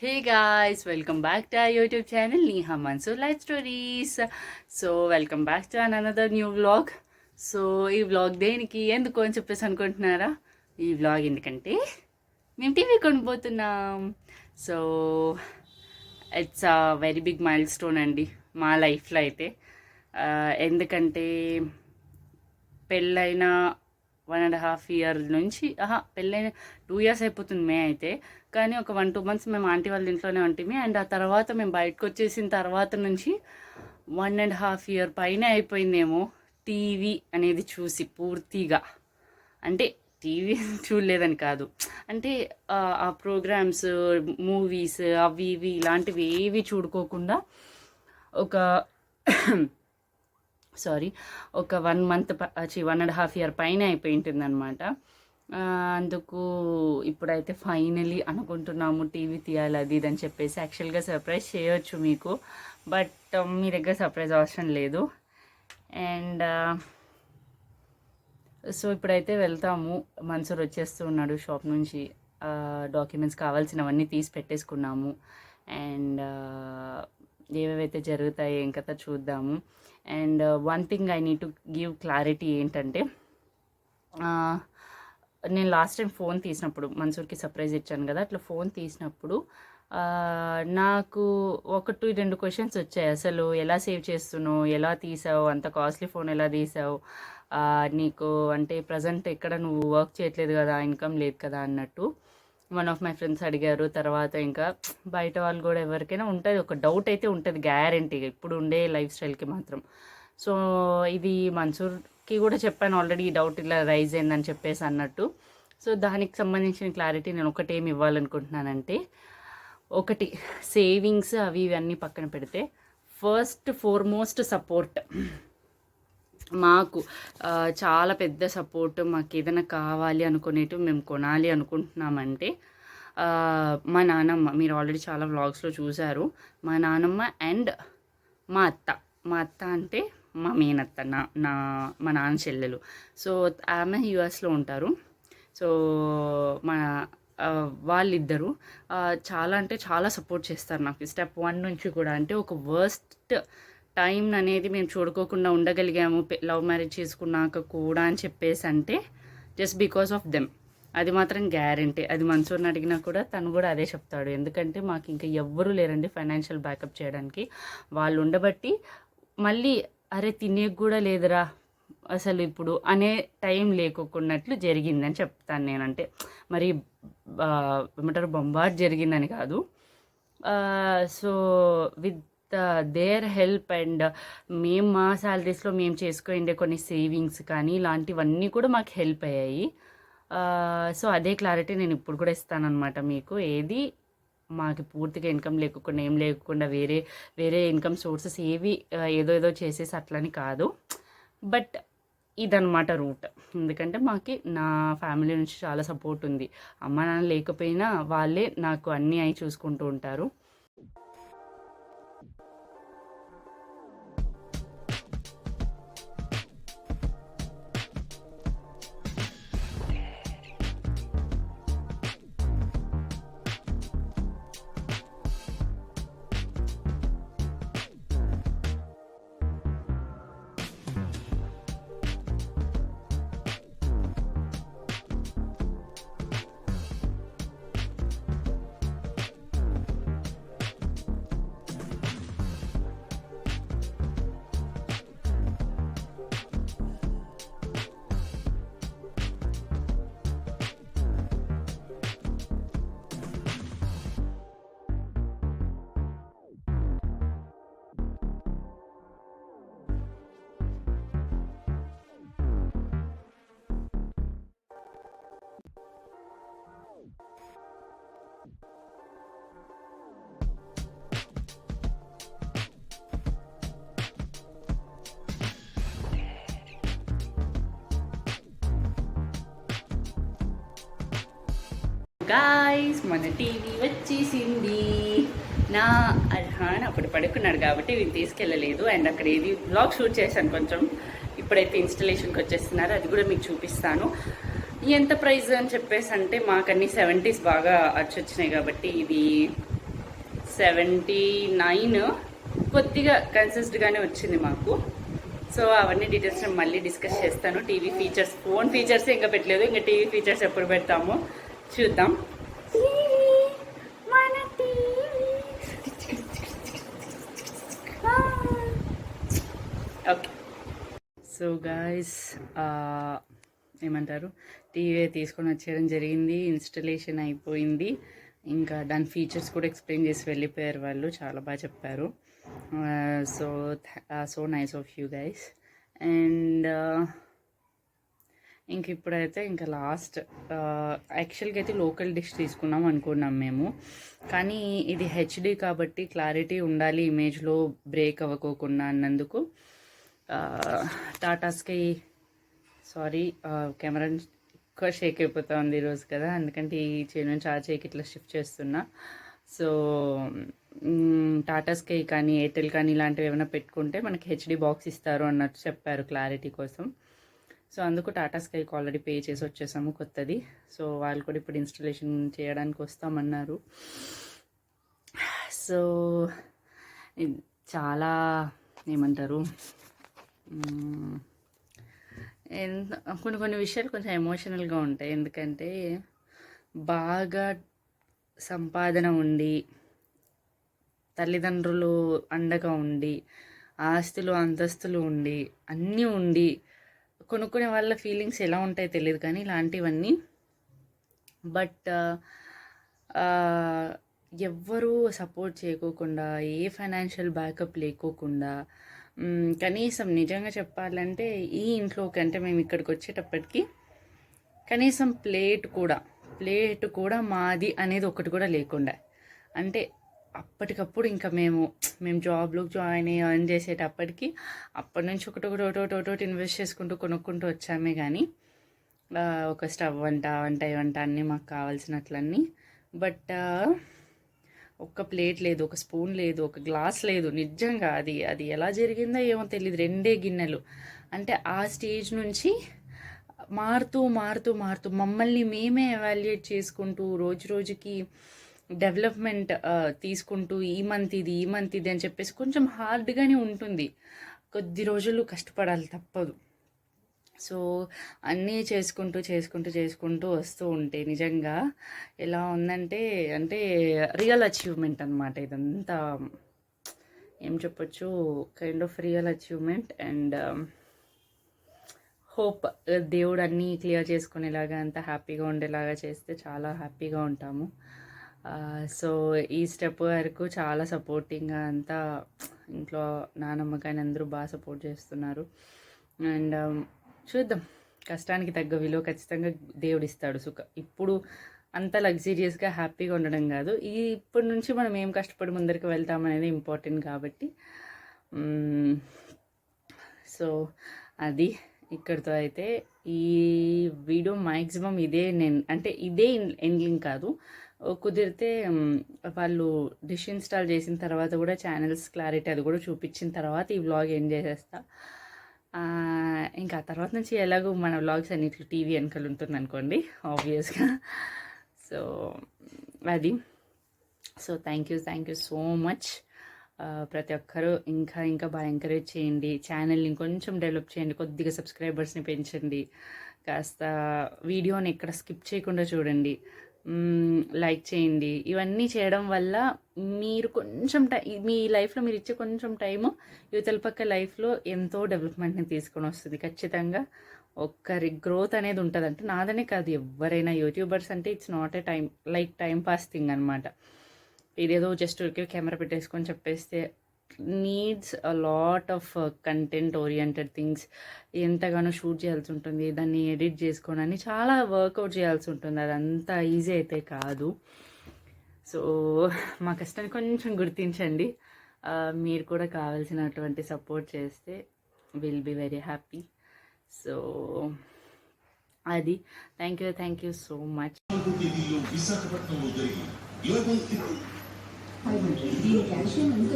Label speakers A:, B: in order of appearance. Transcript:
A: Hey guys, welcome back to our YouTube channel Neha Mansoor Life Stories. So welcome back to another new vlog. So ఈ vlog దేనికి ఎందుకు అని చెప్పేసి అనుకుంటున్నారా? ఈ వ్లాగ్ ఎందుకంటే మేము టీవీ కొనిపోతున్నాం. So it's a very big milestone అండి మా లైఫ్లో అయితే. ఎందుకంటే పెళ్ళైన 1.5 year నుంచి పెళ్ళైన 2 years అయిపోతుంది మే అయితే. కానీ ఒక 1-2 months మేము ఆంటీ వాళ్ళ ఇంట్లోనే ఉంటుంది. అండ్ ఆ తర్వాత మేము బయటకు వచ్చేసిన తర్వాత నుంచి 1.5 year పైన అయిపోయిందేమో టీవీ అనేది చూసి పూర్తిగా. అంటే టీవీ చూడలేదని కాదు, అంటే ఆ ప్రోగ్రామ్స్, మూవీస్ అవి ఇవి ఇలాంటివి ఏవి చూడుకోకుండా ఒక ఒక 1 month 1.5 year పైన అయిపోయి ఉంటుంది అనమాట. అందుకు ఇప్పుడైతే ఫైనలీ అనుకుంటున్నాము టీవీ తీయాలి అది ఇది అని చెప్పేసి. యాక్చువల్గా సర్ప్రైజ్ చేయొచ్చు మీకు, బట్ మీ దగ్గర సర్ప్రైజ్ అవసరం లేదు. అండ్ సో ఇప్పుడైతే వెళ్తాము. మన్సూర్ వచ్చేస్తూ ఉన్నాడు షాప్ నుంచి. డాక్యుమెంట్స్ కావాల్సినవన్నీ తీసి పెట్టేసుకున్నాము. అండ్ ఏవేవైతే జరుగుతాయి ఏం కథ చూద్దాము. And one thing I need to give clarity ఏంటంటే, నేను లాస్ట్ టైం ఫోన్ తీసినప్పుడు మన్సూర్కి సర్ప్రైజ్ ఇచ్చాను కదా, అట్లా ఫోన్ తీసినప్పుడు నాకు 1-2 క్వశ్చన్స్ వచ్చాయి. అసలు ఎలా సేవ్ చేస్తున్నావు, ఎలా తీసావు, అంత కాస్ట్లీ ఫోన్ ఎలా తీసావు, నీకు అంటే ప్రజెంట్ ఎక్కడ నువ్వు వర్క్ చేయట్లేదు కదా, ఇన్కమ్ లేదు కదా అన్నట్టు వన్ ఆఫ్ మై ఫ్రెండ్స్ అడిగారు. తర్వాత ఇంకా బయట వాళ్ళు కూడా ఎవరికైనా ఉంటుంది, ఒక డౌట్ అయితే ఉంటుంది గ్యారంటీగా ఇప్పుడు ఉండే లైఫ్ స్టైల్కి మాత్రం. సో ఇది మన్సూర్కి కూడా చెప్పాను ఆల్రెడీ, ఈ డౌట్ ఇలా రైజ్ అయిందని చెప్పేసి అన్నట్టు. సో దానికి సంబంధించిన క్లారిటీ నేను ఒకటేమి ఇవ్వాలనుకుంటున్నానంటే, ఒకటి సేవింగ్స్ అవి ఇవన్నీ పక్కన పెడితే, ఫస్ట్ ఫార్మోస్ట్ సపోర్ట్ మాకు చాలా పెద్ద సపోర్ట్. మాకు ఏదైనా కావాలి అనుకునేటు మేము కొనాలి అనుకుంటున్నామంటే మా నానమ్మ, మీరు ఆల్రెడీ చాలా వ్లాగ్స్లో చూశారు, మా నానమ్మ అండ్ మా అత్త అంటే మా మేనత్త, మా నాన్న చెల్లెలు. సో ఆమె యూఎస్లో ఉంటారు. సో మా వాళ్ళిద్దరూ చాలా అంటే చాలా సపోర్ట్ చేస్తారు నాకు స్టెప్ 1 నుంచి కూడా. అంటే ఒక వర్స్ట్ టైం అనేది మేము చూడుకోకుండా ఉండగలిగాము లవ్ మ్యారేజ్ చేసుకున్నాక కూడా అని చెప్పేసి అంటే జస్ట్ బికాస్ ఆఫ్ దెమ్. అది మాత్రం గ్యారంటీ. అది మన్సూర్ని అడిగినా కూడా తను కూడా అదే చెప్తాడు. ఎందుకంటే మాకు ఇంకా ఎవ్వరూ లేరండి ఫైనాన్షియల్ బ్యాకప్ చేయడానికి. వాళ్ళు ఉండబట్టి మళ్ళీ అరే తినేకి కూడా లేదురా అసలు ఇప్పుడు అనే టైం లేకున్నట్లు జరిగిందని చెప్తాను నేనంటే. మరి ఏమంటారు బొంబాట్ జరిగిందని కాదు. So with their help and మేము మా శాలరీస్లో మేము చేసుకునే కొన్ని సేవింగ్స్ కానీ ఇలాంటివన్నీ కూడా మాకు హెల్ప్ అయ్యాయి. సో అదే క్లారిటీ నేను ఇప్పుడు కూడా ఇస్తానన్నమాట మీకు. ఏది మాకు పూర్తిగా ఇన్కమ్ లేకుండా ఏం లేకుండా వేరే ఇన్కమ్ సోర్సెస్ ఏవి ఏదో చేసేసి అట్లని కాదు, బట్ ఇదన్నమాట రూట్. ఎందుకంటే మాకు నా ఫ్యామిలీ నుంచి చాలా సపోర్ట్ ఉంది. అమ్మ నాన్న లేకపోయినా వాళ్ళే నాకు అన్నీ అయి చూసుకుంటూ ఉంటారు. గాయ్స్ మన టీవీ వచ్చేసింది. నా అర్హాన్ అప్పుడు పడుకున్నాడు కాబట్టి వీళ్ళు తీసుకెళ్ళలేదు. అండ్ అక్కడ ఏది బ్లాగ్ షూట్ చేశాను కొంచెం. ఇప్పుడైతే ఇన్స్టలేషన్కి వచ్చేస్తున్నారు, అది కూడా మీకు చూపిస్తాను. ఎంత ప్రైస్ అని చెప్పేసి అంటే మాకు అన్ని 70s బాగా వచ్చినాయి కాబట్టి ఇది 79 కొద్దిగా కన్సిస్ట్గానే వచ్చింది మాకు. సో అవన్నీ డీటెయిల్స్ నేను మళ్ళీ డిస్కస్ చేస్తాను. టీవీ ఫీచర్స్, ఫోన్ ఫీచర్స్ ఇంకా పెట్టలేదు, ఇంకా టీవీ ఫీచర్స్ ఎప్పుడు పెడతామో చూద్దాం. ఓకే, సో గాయస్ ఏమంటారు, టీవీ తీసుకొని వచ్చేయడం జరిగింది, ఇన్స్టలేషన్ అయిపోయింది. ఇంకా దాని ఫీచర్స్ కూడా ఎక్స్ప్లెయిన్ చేసి వెళ్ళిపోయారు వాళ్ళు, చాలా బాగా చెప్పారు. So nice of you guys. And ఇంక ఇప్పుడైతే ఇంకా లాస్ట్, యాక్చువల్గా అయితే లోకల్ డిష్ తీసుకున్నాం అనుకున్నాం మేము, కానీ ఇది హెచ్డి కాబట్టి క్లారిటీ ఉండాలి ఇమేజ్లో, బ్రేక్ అవ్వకోకుండా అన్నందుకు టాటా స్కై, సారీ కెమెరా ఎక్కువ షేక్ అయిపోతా ఉంది ఈరోజు కదా, అందుకంటే ఈ చేయి నుంచి ఆ చేయికి ఇట్లా షిఫ్ట్ చేస్తున్నా. సో టాటా స్కై కానీ ఎయిర్టెల్ కానీ ఇలాంటివి ఏమైనా పెట్టుకుంటే మనకి హెచ్డి బాక్స్ ఇస్తారు అన్నట్టు చెప్పారు క్లారిటీ కోసం. సో అందుకు టాటా స్కైకి ఆల్రెడీ పే చేసి వచ్చేసాము కొత్తది. సో వాళ్ళు కూడా ఇప్పుడు ఇన్స్టాలేషన్ చేయడానికి వస్తామన్నారు. సో చాలా ఏమంటారు, కొన్ని విషయాలు కొంచెం ఎమోషనల్గా ఉంటాయి. ఎందుకంటే బాగా సంపాదన ఉండి, తల్లిదండ్రులు అండగా ఉండి, ఆస్తులు అంతస్తులు ఉండి, అన్నీ ఉండి కొనుక్కునే వాళ్ళ ఫీలింగ్స్ ఎలా ఉంటాయో తెలియదు, కానీ ఇలాంటివన్నీ. బట్ ఎవ్వరూ సపోర్ట్ చేయకోకుండా, ఏ ఫైనాన్షియల్ బ్యాకప్ లేకోకుండా, కనీసం నిజంగా చెప్పాలంటే ఈ ఇంట్లోకి, అంటే మేము ఇక్కడికి వచ్చేటప్పటికి కనీసం ప్లేట్ కూడా మాది అనేది ఒకటి కూడా లేకుండా, అంటే అప్పటికప్పుడు ఇంకా మేము జాబ్లోకి జాయిన్ అయ్యి ఎర్న్ చేసేటప్పటికి అప్పటి నుంచి ఒకటి ఇన్వెస్ట్ చేసుకుంటూ కొనుక్కుంటూ వచ్చామే. కానీ ఒక స్టవ్ వంట అన్నీ మాకు కావాల్సినట్లన్నీ. బట్ ఒక్క ప్లేట్ లేదు, ఒక స్పూన్ లేదు, ఒక గ్లాస్ లేదు. నిజంగా అది ఎలా జరిగిందో ఏమో తెలియదు. 2 గిన్నెలు. అంటే ఆ స్టేజ్ నుంచి మారుతూ మమ్మల్ని మేమే ఎవాల్యుయేట్ చేసుకుంటూ, రోజుకి డెవలప్మెంట్ తీసుకుంటూ, ఈ మంత్ ఇది అని చెప్పేసి కొంచెం హార్డ్గానే ఉంటుంది. కొద్ది రోజులు కష్టపడాలి, తప్పదు. సో అన్నీ చేసుకుంటూ వస్తూ ఉంటే నిజంగా ఎలా ఉందంటే, అంటే రియల్ అచీవ్మెంట్ అనమాట ఇదంతా. ఏం చెప్పొచ్చు, kind of real achievement. And hope దేవుడు అన్నీ క్లియర్ చేసుకునేలాగా, అంత హ్యాపీగా ఉండేలాగా చేస్తే చాలా హ్యాపీగా ఉంటాము. సో ఈ స్టెప్ వరకు చాలా సపోర్టింగ్గా అంతా ఇంట్లో నానమ్మ కానీ అందరూ బాగా సపోర్ట్ చేస్తున్నారు. అండ్ చూద్దాం, కష్టానికి తగ్గ విలువ ఖచ్చితంగా దేవుడు ఇస్తాడు. ఇప్పుడు అంత లగ్జీరియస్గా హ్యాపీగా ఉండడం కాదు, ఇప్పటి నుంచి మనం ఏం కష్టపడి ముందరికి వెళ్తామనేది ఇంపార్టెంట్ కాబట్టి. సో అది ఇక్కడితో అయితే ఈ వీడియో మ్యాక్సిమం ఇదే ఎండింగ్ కాదు, కుదిరితే వాళ్ళు డిష్ ఇన్స్టాల్ చేసిన తర్వాత కూడా ఛానల్స్ క్లారిటీ అది కూడా చూపించిన తర్వాత ఈ వ్లాగ్ ఎండ్ చేసేస్తా. ఇంకా తర్వాత నుంచి ఎలాగో మన వ్లాగ్స్ అన్నిటికీ టీవీ వెనకాల ఉంటుంది అనుకోండి, ఆబ్వియస్గా. సో అది. So thank you so much. ప్రతి ఒక్కరూ ఇంకా బాగా ఎంకరేజ్ చేయండి, ఛానల్ని ఇంకొంచెం డెవలప్ చేయండి, కొద్దిగా సబ్స్క్రైబర్స్ని పెంచండి, కాస్త వీడియోని ఎక్కడ స్కిప్ చేయకుండా చూడండి, లైక్ చేయండి. ఇవన్నీ చేయడం వల్ల మీరు కొంచెం మీ లైఫ్లో మీరు ఇచ్చే కొంచెం టైము యువతల పక్క లైఫ్లో ఎంతో డెవలప్మెంట్ని తీసుకొని వస్తుంది. ఖచ్చితంగా ఒక్కరి గ్రోత్ అనేది ఉంటుంది. అంటే నాదనే కాదు, ఎవరైనా యూట్యూబర్స్ అంటే it's not a time pass thing అనమాట. ఇదేదో జస్ట్ కెమెరా పెట్టేసుకొని చెప్పేస్తే needs a lot of content oriented things. ఎంతగానో షూట్ చేయాల్సి ఉంటుంది, దాన్ని ఎడిట్ చేసుకోవడానికి చాలా వర్కౌట్ చేయాల్సి ఉంటుంది, అదంతా ఈజీ అయితే కాదు. సో మా కష్టాన్ని కొంచెం గుర్తించండి, మీరు కూడా కావాల్సినటువంటి సపోర్ట్ చేస్తే will be very happy. So అది. Thank you so much.
B: దీని క్యాల్షియం ఎంత